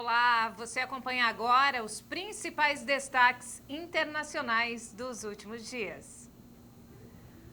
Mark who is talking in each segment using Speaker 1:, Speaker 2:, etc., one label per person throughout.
Speaker 1: Olá, você acompanha agora os principais destaques internacionais dos últimos dias.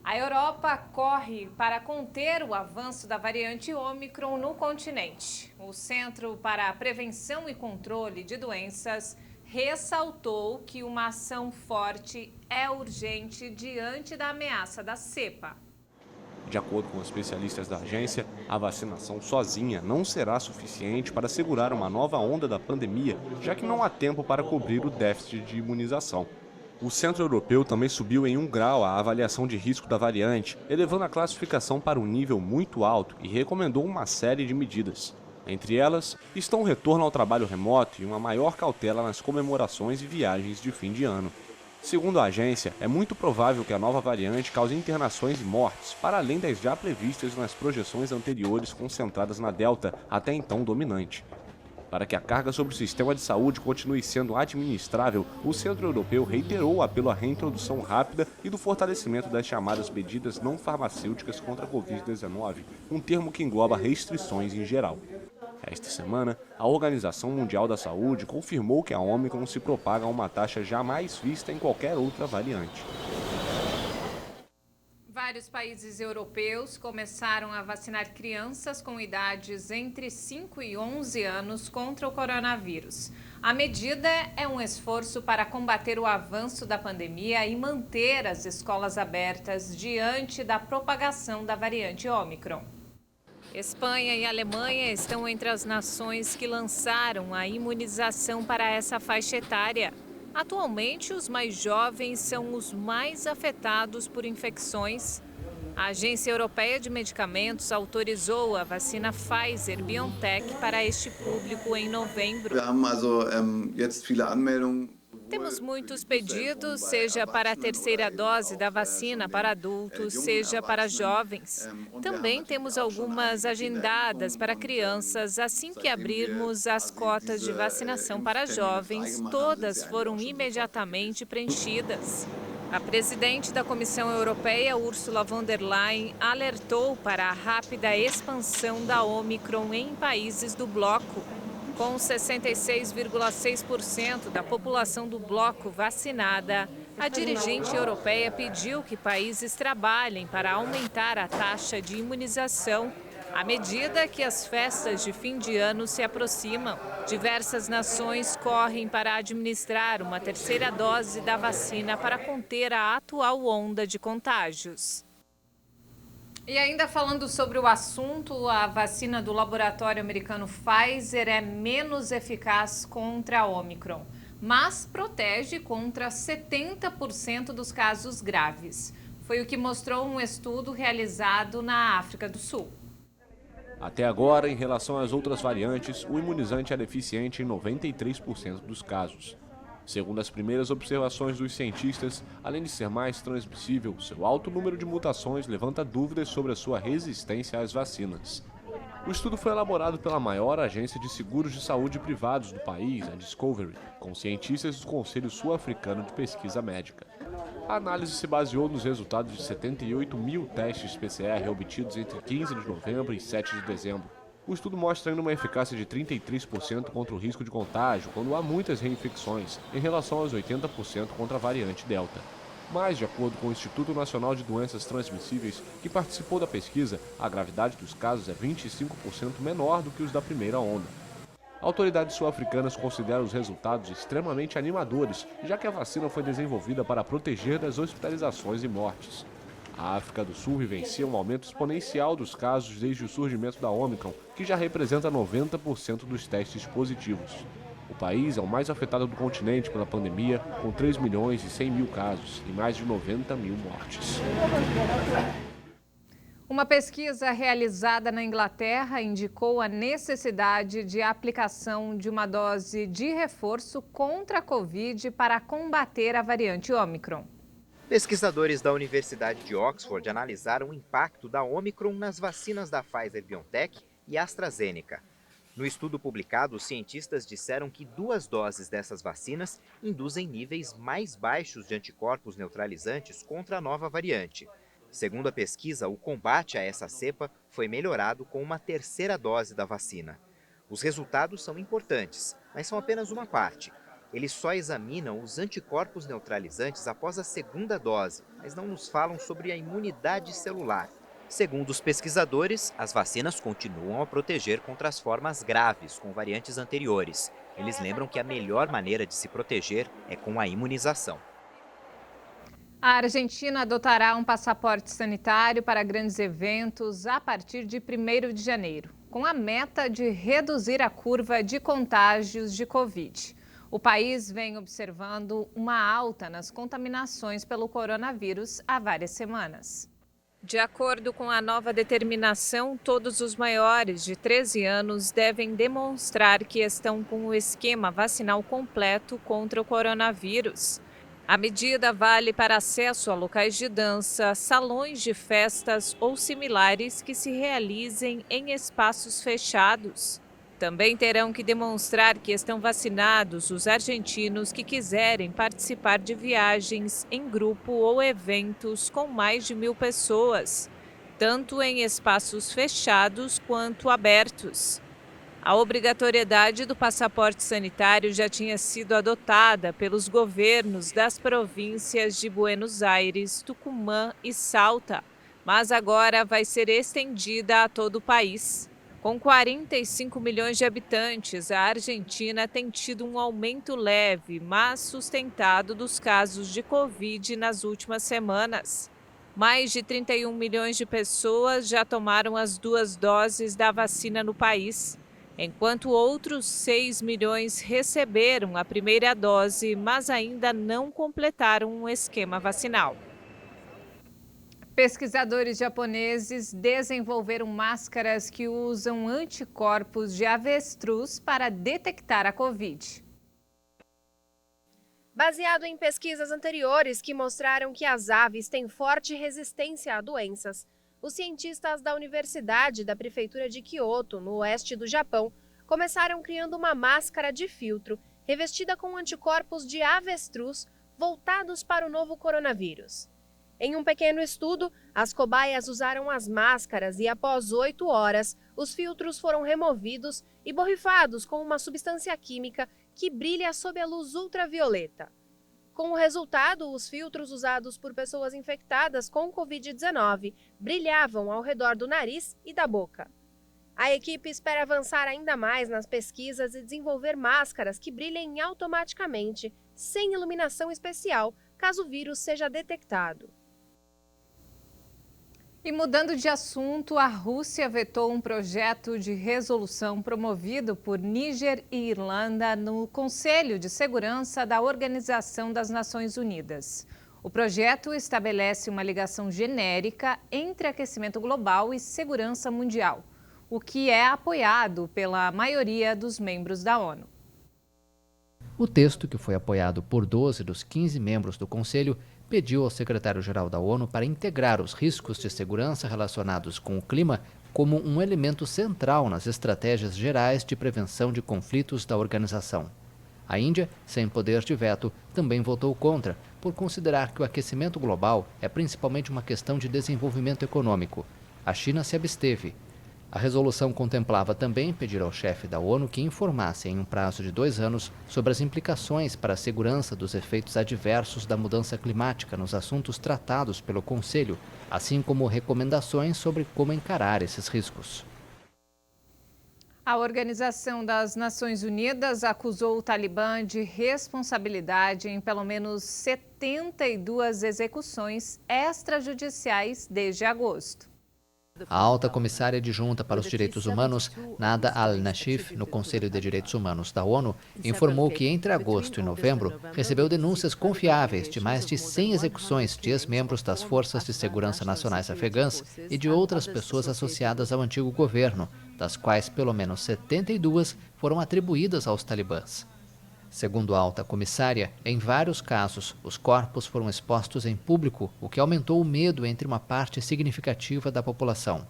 Speaker 1: A Europa corre para conter o avanço da variante Ômicron no continente. O Centro para a Prevenção e Controle de Doenças ressaltou que uma ação forte é urgente diante da ameaça da cepa.
Speaker 2: De acordo com especialistas da agência, a vacinação sozinha não será suficiente para segurar uma nova onda da pandemia, já que não há tempo para cobrir o déficit de imunização. O Centro Europeu também subiu em 1 grau a avaliação de risco da variante, elevando a classificação para um nível muito alto e recomendou uma série de medidas. Entre elas, estão o retorno ao trabalho remoto e uma maior cautela nas comemorações e viagens de fim de ano. Segundo a agência, é muito provável que a nova variante cause internações e mortes, para além das já previstas nas projeções anteriores concentradas na Delta, até então dominante. Para que a carga sobre o sistema de saúde continue sendo administrável, o Centro Europeu reiterou o apelo à reintrodução rápida e do fortalecimento das chamadas medidas não farmacêuticas contra a Covid-19, um termo que engloba restrições em geral. Esta semana, a Organização Mundial da Saúde confirmou que a Ômicron se propaga a uma taxa jamais vista em qualquer outra variante.
Speaker 1: Vários países europeus começaram a vacinar crianças com idades entre 5 e 11 anos contra o coronavírus. A medida é um esforço para combater o avanço da pandemia e manter as escolas abertas diante da propagação da variante Ômicron. Espanha e Alemanha estão entre as nações que lançaram a imunização para essa faixa etária. Atualmente, os mais jovens são os mais afetados por infecções. A Agência Europeia de Medicamentos autorizou a vacina Pfizer-BioNTech para este público em novembro. Temos muitos pedidos, seja para a terceira dose da vacina para adultos, seja para jovens. Também temos algumas agendadas para crianças. Assim que abrirmos as cotas de vacinação para jovens, todas foram imediatamente preenchidas. A presidente da Comissão Europeia, Ursula von der Leyen, alertou para a rápida expansão da Ômicron em países do bloco. Com 66,6% da população do bloco vacinada, a dirigente europeia pediu que países trabalhem para aumentar a taxa de imunização. À medida que as festas de fim de ano se aproximam, diversas nações correm para administrar uma terceira dose da vacina para conter a atual onda de contágios. E ainda falando sobre o assunto, a vacina do laboratório americano Pfizer é menos eficaz contra a Ômicron, mas protege contra 70% dos casos graves. Foi o que mostrou um estudo realizado na África do Sul.
Speaker 2: Até agora, em relação às outras variantes, o imunizante era eficiente em 93% dos casos. Segundo as primeiras observações dos cientistas, além de ser mais transmissível, seu alto número de mutações levanta dúvidas sobre a sua resistência às vacinas. O estudo foi elaborado pela maior agência de seguros de saúde privados do país, a Discovery, com cientistas do Conselho Sul-Africano de Pesquisa Médica. A análise se baseou nos resultados de 78 mil testes PCR obtidos entre 15 de novembro e 7 de dezembro. O estudo mostra ainda uma eficácia de 33% contra o risco de contágio quando há muitas reinfecções, em relação aos 80% contra a variante Delta. Mas, de acordo com o Instituto Nacional de Doenças Transmissíveis, que participou da pesquisa, a gravidade dos casos é 25% menor do que os da primeira onda. Autoridades sul-africanas consideram os resultados extremamente animadores, já que a vacina foi desenvolvida para proteger das hospitalizações e mortes. A África do Sul vivencia um aumento exponencial dos casos desde o surgimento da Ômicron, que já representa 90% dos testes positivos. O país é o mais afetado do continente pela pandemia, com 3 milhões e 100 mil casos e mais de 90 mil mortes.
Speaker 1: Uma pesquisa realizada na Inglaterra indicou a necessidade de aplicação de uma dose de reforço contra a Covid para combater a variante Ômicron.
Speaker 3: Pesquisadores da Universidade de Oxford analisaram o impacto da Ômicron nas vacinas da Pfizer-BioNTech e AstraZeneca. No estudo publicado, os cientistas disseram que 2 doses dessas vacinas induzem níveis mais baixos de anticorpos neutralizantes contra a nova variante. Segundo a pesquisa, o combate a essa cepa foi melhorado com uma terceira dose da vacina. Os resultados são importantes, mas são apenas uma parte. Eles só examinam os anticorpos neutralizantes após a segunda dose, mas não nos falam sobre a imunidade celular. Segundo os pesquisadores, as vacinas continuam a proteger contra as formas graves com variantes anteriores. Eles lembram que a melhor maneira de se proteger é com a imunização.
Speaker 1: A Argentina adotará um passaporte sanitário para grandes eventos a partir de 1º de janeiro, com a meta de reduzir a curva de contágios de Covid. O país vem observando uma alta nas contaminações pelo coronavírus há várias semanas. De acordo com a nova determinação, todos os maiores de 13 anos devem demonstrar que estão com o esquema vacinal completo contra o coronavírus. A medida vale para acesso a locais de dança, salões de festas ou similares que se realizem em espaços fechados. Também terão que demonstrar que estão vacinados os argentinos que quiserem participar de viagens em grupo ou eventos com mais de 1.000 pessoas, tanto em espaços fechados quanto abertos. A obrigatoriedade do passaporte sanitário já tinha sido adotada pelos governos das províncias de Buenos Aires, Tucumã e Salta, mas agora vai ser estendida a todo o país. Com 45 milhões de habitantes, a Argentina tem tido um aumento leve, mas sustentado dos casos de Covid nas últimas semanas. Mais de 31 milhões de pessoas já tomaram as 2 doses da vacina no país, enquanto outros 6 milhões receberam a primeira dose, mas ainda não completaram um esquema vacinal. Pesquisadores japoneses desenvolveram máscaras que usam anticorpos de avestruz para detectar a Covid.
Speaker 4: Baseado em pesquisas anteriores que mostraram que as aves têm forte resistência a doenças, os cientistas da Universidade da Prefeitura de Kyoto, no oeste do Japão, começaram criando uma máscara de filtro revestida com anticorpos de avestruz voltados para o novo coronavírus. Em um pequeno estudo, as cobaias usaram as máscaras e, após 8 horas, os filtros foram removidos e borrifados com uma substância química que brilha sob a luz ultravioleta. Com o resultado, os filtros usados por pessoas infectadas com Covid-19 brilhavam ao redor do nariz e da boca. A equipe espera avançar ainda mais nas pesquisas e desenvolver máscaras que brilhem automaticamente, sem iluminação especial, caso o vírus seja detectado.
Speaker 1: E mudando de assunto, a Rússia vetou um projeto de resolução promovido por Níger e Irlanda no Conselho de Segurança da Organização das Nações Unidas. O projeto estabelece uma ligação genérica entre aquecimento global e segurança mundial, o que é apoiado pela maioria dos membros da ONU.
Speaker 5: O texto, que foi apoiado por 12 dos 15 membros do Conselho, pediu ao secretário-geral da ONU para integrar os riscos de segurança relacionados com o clima como um elemento central nas estratégias gerais de prevenção de conflitos da organização. A Índia, sem poder de veto, também votou contra, por considerar que o aquecimento global é principalmente uma questão de desenvolvimento econômico. A China se absteve. A resolução contemplava também pedir ao chefe da ONU que informasse em um prazo de 2 anos sobre as implicações para a segurança dos efeitos adversos da mudança climática nos assuntos tratados pelo Conselho, assim como recomendações sobre como encarar esses riscos.
Speaker 1: A Organização das Nações Unidas acusou o Talibã de responsabilidade em pelo menos 72 execuções extrajudiciais desde agosto.
Speaker 5: A alta comissária adjunta para os direitos humanos, Nada al-Nashif, no Conselho de Direitos Humanos da ONU, informou que entre agosto e novembro recebeu denúncias confiáveis de mais de 100 execuções de ex-membros das Forças de Segurança Nacionais Afegãs e de outras pessoas associadas ao antigo governo, das quais pelo menos 72 foram atribuídas aos talibãs. Segundo a alta comissária, em vários casos, os corpos foram expostos em público, o que aumentou o medo entre uma parte significativa da população.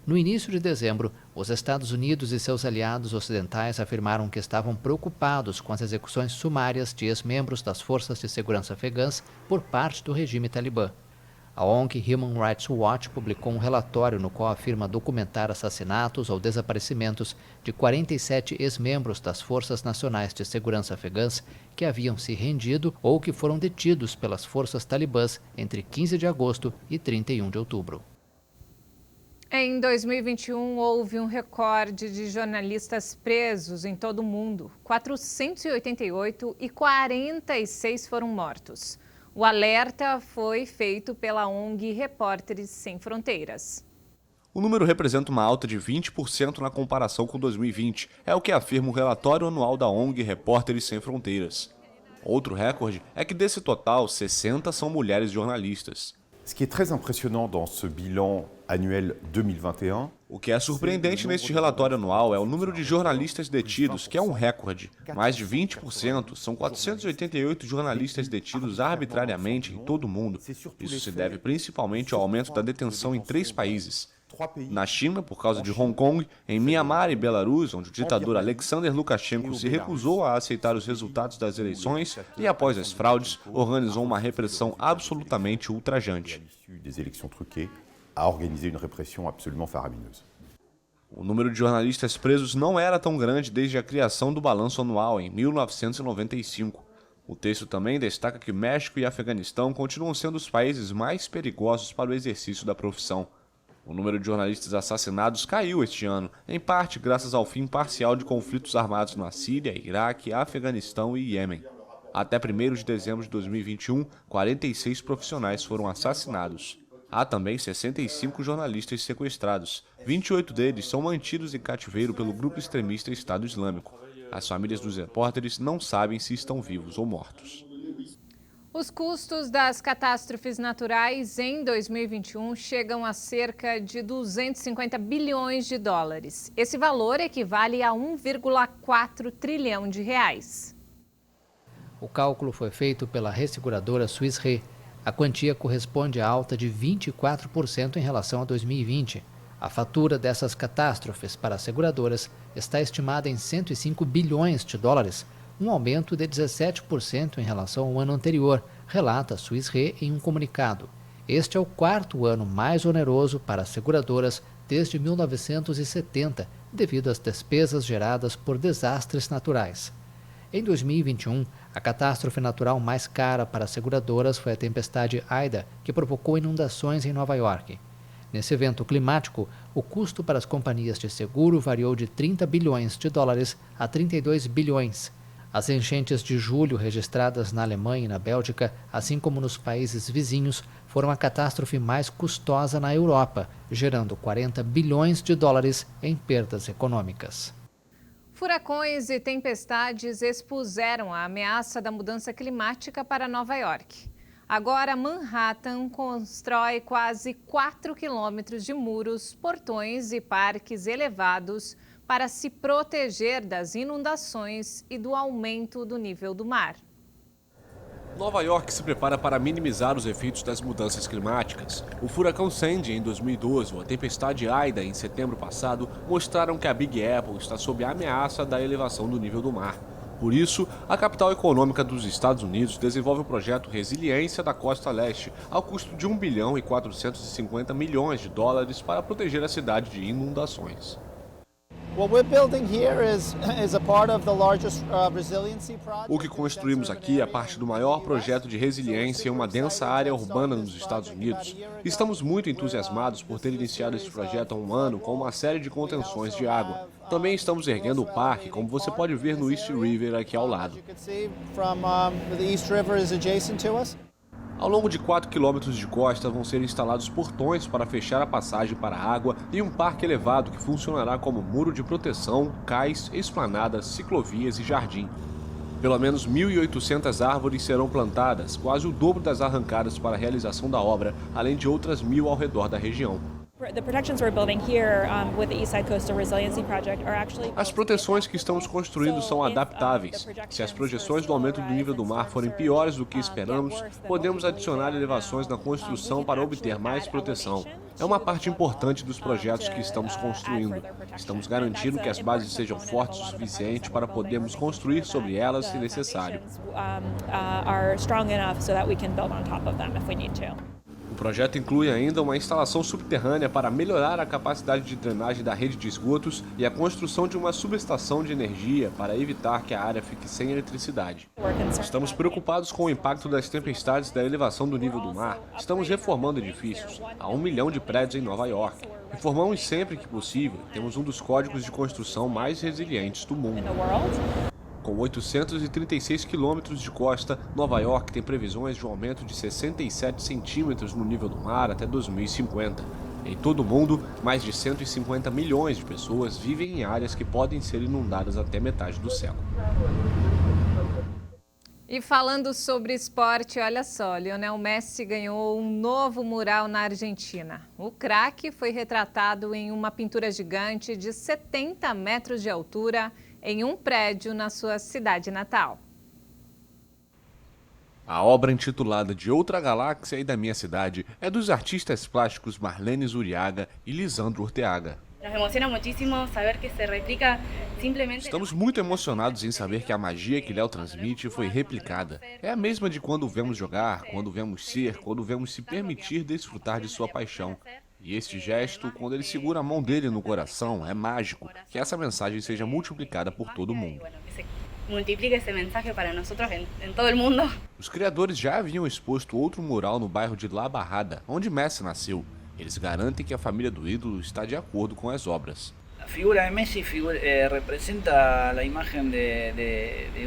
Speaker 5: No início de dezembro, os Estados Unidos e seus aliados ocidentais afirmaram que estavam preocupados com as execuções sumárias de ex-membros das forças de segurança afegãs por parte do regime talibã. A ONG Human Rights Watch publicou um relatório no qual afirma documentar assassinatos ou desaparecimentos de 47 ex-membros das Forças Nacionais de Segurança afegãs que haviam se rendido ou que foram detidos pelas forças talibãs entre 15 de agosto e 31 de outubro.
Speaker 1: Em 2021, houve um recorde de jornalistas presos em todo o mundo. 488 e 46 foram mortos. O alerta foi feito pela ONG Repórteres Sem Fronteiras.
Speaker 2: O número representa uma alta de 20% na comparação com 2020, é o que afirma o relatório anual da ONG Repórteres Sem Fronteiras. Outro recorde é que desse total, 60 são mulheres jornalistas.
Speaker 6: Ce qui est très impressionnant dans ce bilan annuel 2021.
Speaker 2: O que é surpreendente neste relatório anual é o número de jornalistas detidos, que é um recorde. Mais de 20%, são 488 jornalistas detidos arbitrariamente em todo o mundo. Isso se deve principalmente ao aumento da detenção em 3 países. Na China, por causa de Hong Kong, em Mianmar e Belarus, onde o ditador Alexander Lukashenko se recusou a aceitar os resultados das eleições e, após as fraudes, organizou uma repressão absolutamente ultrajante. O número de jornalistas presos não era tão grande desde a criação do balanço anual, em 1995. O texto também destaca que México e Afeganistão continuam sendo os países mais perigosos para o exercício da profissão. O número de jornalistas assassinados caiu este ano, em parte graças ao fim parcial de conflitos armados na Síria, Iraque, Afeganistão e Iêmen. Até 1º de dezembro de 2021, 46 profissionais foram assassinados. Há também 65 jornalistas sequestrados. 28 deles são mantidos em cativeiro pelo grupo extremista Estado Islâmico. As famílias dos repórteres não sabem se estão vivos ou mortos.
Speaker 1: Os custos das catástrofes naturais em 2021 chegam a cerca de 250 bilhões de dólares. Esse valor equivale a 1,4 trilhão de reais.
Speaker 5: O cálculo foi feito pela resseguradora Swiss Re. A quantia corresponde a alta de 24% em relação a 2020. A fatura dessas catástrofes para as seguradoras está estimada em 105 bilhões de dólares, um aumento de 17% em relação ao ano anterior, relata a Swiss Re em um comunicado. Este é o 4º ano mais oneroso para as seguradoras desde 1970, devido às despesas geradas por desastres naturais. Em 2021, a catástrofe natural mais cara para as seguradoras foi a tempestade Ida, que provocou inundações em Nova York. Nesse evento climático, o custo para as companhias de seguro variou de 30 bilhões de dólares a 32 bilhões. As enchentes de julho registradas na Alemanha e na Bélgica, assim como nos países vizinhos, foram a catástrofe mais custosa na Europa, gerando 40 bilhões de dólares em perdas econômicas.
Speaker 1: Furacões e tempestades expuseram a ameaça da mudança climática para Nova York. Agora, Manhattan constrói quase 4 quilômetros de muros, portões e parques elevados para se proteger das inundações e do aumento do nível do mar.
Speaker 2: Nova York se prepara para minimizar os efeitos das mudanças climáticas. O furacão Sandy, em 2012, ou a tempestade Ida, em setembro passado, mostraram que a Big Apple está sob a ameaça da elevação do nível do mar. Por isso, a capital econômica dos Estados Unidos desenvolve o projeto Resiliência da Costa Leste, ao custo de 1 bilhão e 450 milhões de dólares para proteger a cidade de inundações. O que construímos aqui é parte do maior projeto de resiliência em uma densa área urbana nos Estados Unidos. Estamos muito entusiasmados por ter iniciado esse projeto há um ano com uma série de contenções de água. Também estamos erguendo o parque, como você pode ver no East River aqui ao lado. Ao longo de 4 quilômetros de costa vão ser instalados portões para fechar a passagem para a água e um parque elevado que funcionará como muro de proteção, cais, esplanadas, ciclovias e jardim. Pelo menos 1.800 árvores serão plantadas, quase o dobro das arrancadas para a realização da obra, além de outras 1.000 ao redor da região. As proteções que estamos construindo são adaptáveis. Se as projeções do aumento do nível do mar forem piores do que esperamos, podemos adicionar elevações na construção para obter mais proteção. É uma parte importante dos projetos que estamos construindo. Estamos garantindo que as bases sejam fortes o suficiente para podermos construir sobre elas se necessário. O projeto inclui ainda uma instalação subterrânea para melhorar a capacidade de drenagem da rede de esgotos e a construção de uma subestação de energia para evitar que a área fique sem eletricidade. Estamos preocupados com o impacto das tempestades e da elevação do nível do mar. Estamos reformando edifícios. Há 1 milhão de prédios em Nova York. Reformamos sempre que possível. Temos um dos códigos de construção mais resilientes do mundo. Com 836 quilômetros de costa, Nova York tem previsões de um aumento de 67 centímetros no nível do mar até 2050. Em todo o mundo, mais de 150 milhões de pessoas vivem em áreas que podem ser inundadas até metade do século.
Speaker 1: E falando sobre esporte, olha só, Lionel Messi ganhou um novo mural na Argentina. O craque foi retratado em uma pintura gigante de 70 metros de altura em um prédio na sua cidade natal.
Speaker 2: A obra intitulada De Outra Galáxia e da Minha Cidade é dos artistas plásticos Marlene Zuriaga e Lisandro Urteaga. Estamos muito emocionados em saber que a magia que Léo transmite foi replicada. É a mesma de quando o vemos jogar, quando o vemos ser, quando o vemos se permitir desfrutar de sua paixão. E este gesto, quando ele segura a mão dele no coração, é mágico. Que essa mensagem seja multiplicada por todo mundo.
Speaker 7: Multiplique esse mensagem para nós em todo o mundo.
Speaker 2: Os criadores já haviam exposto outro mural no bairro de La Barrada, onde Messi nasceu. Eles garantem que a família do ídolo está de acordo com as obras.
Speaker 8: A figura de Messi representa a imagem de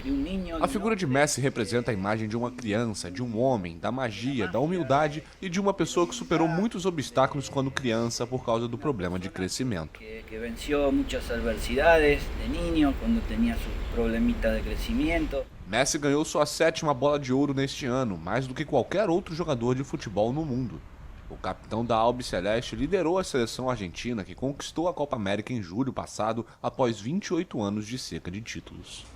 Speaker 8: niño.
Speaker 2: A figura de Messi representa a imagem de uma criança, de um homem, da magia, da humildade e de uma pessoa que superou muitos obstáculos quando criança por causa do problema de crescimento.
Speaker 8: Que venceu muitas adversidades de niño quando tinha seus problemitas de crescimento.
Speaker 2: Messi ganhou sua 7ª bola de ouro neste ano, mais do que qualquer outro jogador de futebol no mundo. O capitão da Albiceleste liderou a seleção argentina, que conquistou a Copa América em julho passado, após 28 anos de seca de títulos.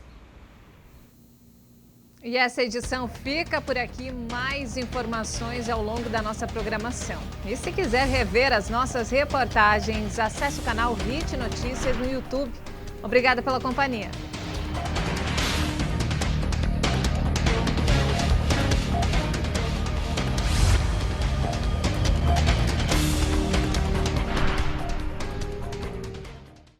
Speaker 1: E essa edição fica por aqui. Mais informações ao longo da nossa programação. E se quiser rever as nossas reportagens, acesse o canal HIT Notícias no YouTube. Obrigada pela companhia.